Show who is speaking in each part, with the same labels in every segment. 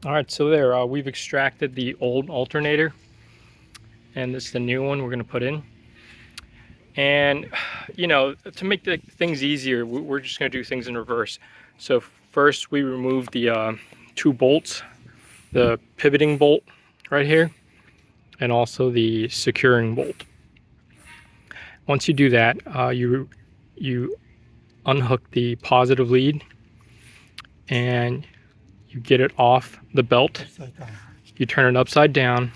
Speaker 1: All right, so there, we've extracted the old alternator, and this is the new one we're going to put in. And, you know, to make the things easier, we're just going to do things in reverse. So first we remove the 2 bolts, the pivoting bolt right here, and also the securing bolt. Once you do that, you unhook the positive lead, and you get it off the belt. You turn it upside down,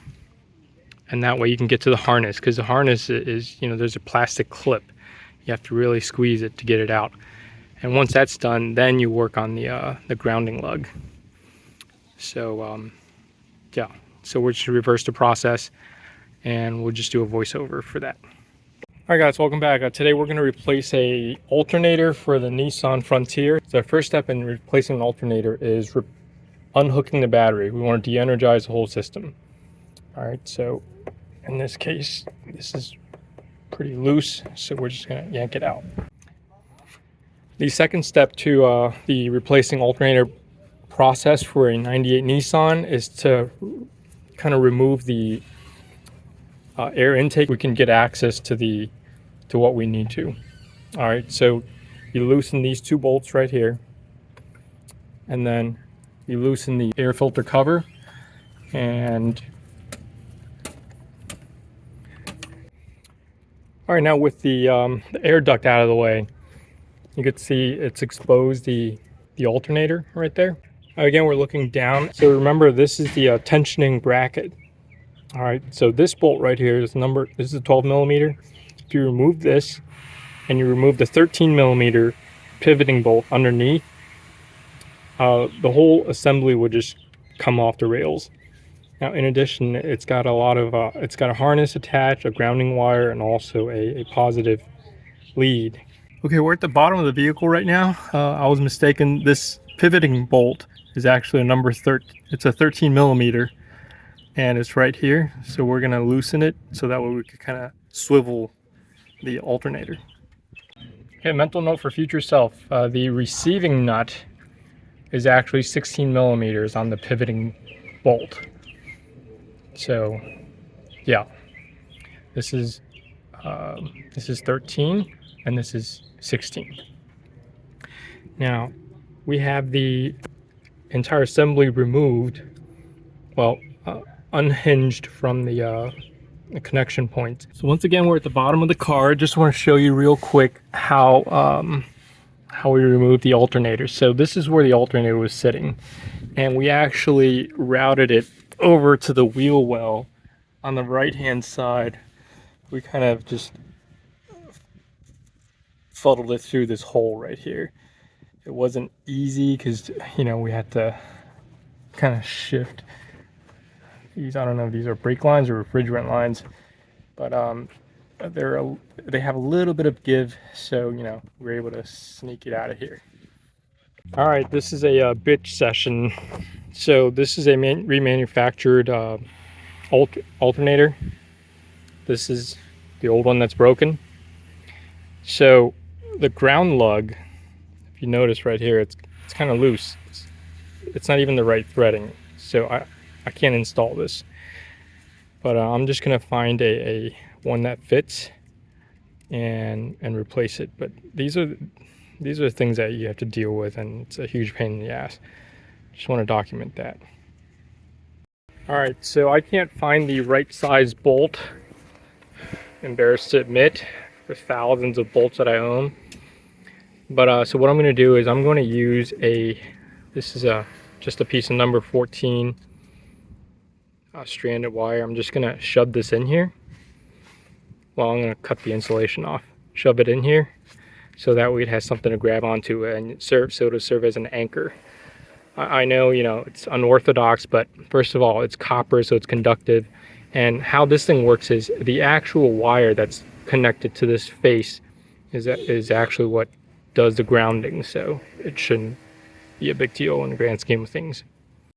Speaker 1: and that way you can get to the harness, because the harness is, you know, there's a plastic clip. You have to really squeeze it to get it out. And once that's done, then you work on the grounding lug. So yeah, so we're just reverse the process, and we'll just do a voiceover for that. All right guys, welcome back. Today we're going to replace a alternator for the Nissan Frontier. So the first step in replacing an alternator is unhooking the battery. We want to de-energize the whole system. All right, so in this case, this is pretty loose, so we're just going to yank it out. The second step to the replacing alternator process for a 98 Nissan is to kind of remove the air intake. We can get access to what we need to. All right, so you loosen these 2 bolts right here, and then you loosen the air filter cover, and all right, now with the air duct out of the way, you can see it's exposed the alternator right there. Again, we're looking down. So remember, this is the tensioning bracket. All right, so this bolt right here is this is a 12 millimeter. If you remove this and you remove the 13 millimeter pivoting bolt underneath, the whole assembly would just come off the rails. Now, in addition, it's got a lot of it's got a harness attached, a grounding wire, and also a positive lead. Okay, we're at the bottom of the vehicle right now. I was mistaken. This pivoting bolt is actually a number 13. It's a 13 millimeter, and it's right here. So we're gonna loosen it so that way we can kind of swivel the alternator. Okay, mental note for future self: the receiving nut is actually 16 millimeters on the pivoting bolt. So, yeah, this is 13, and this is 16. Now, we have the entire assembly removed, well, unhinged from the connection point. So once again, we're at the bottom of the car. Just want to show you real quick how we removed the alternator. So this is where the alternator was sitting, and we actually routed it over to the wheel well on the right hand side. We kind of just fuddled it through this hole right here. It wasn't easy because, you know, we had to kind of shift these. I don't know if these are brake lines or refrigerant lines, but they have a little bit of give, so, you know, we're able to sneak it out of here. All right, this is a bitch session. So this is a remanufactured alternator. This is the old one that's broken. So the ground lug, if you notice right here, it's kind of loose. It's not even the right threading, so I can't install this. But I'm just gonna find a one that fits and replace it. But these are things that you have to deal with, and it's a huge pain in the ass. Just want to document that. All right, so I can't find the right size bolt. Embarrassed to admit, for thousands of bolts that I own. But so what I'm going to do is I'm going to use this is just a piece of number 14 stranded wire. I'm just going to shove this in here. Well, I'm going to cut the insulation off. Shove it in here, so that way it has something to grab onto and so it'll serve as an anchor. I know, you know, it's unorthodox, but first of all, it's copper, so it's conductive. And how this thing works is the actual wire that's connected to this face is actually what does the grounding, so it shouldn't be a big deal in the grand scheme of things.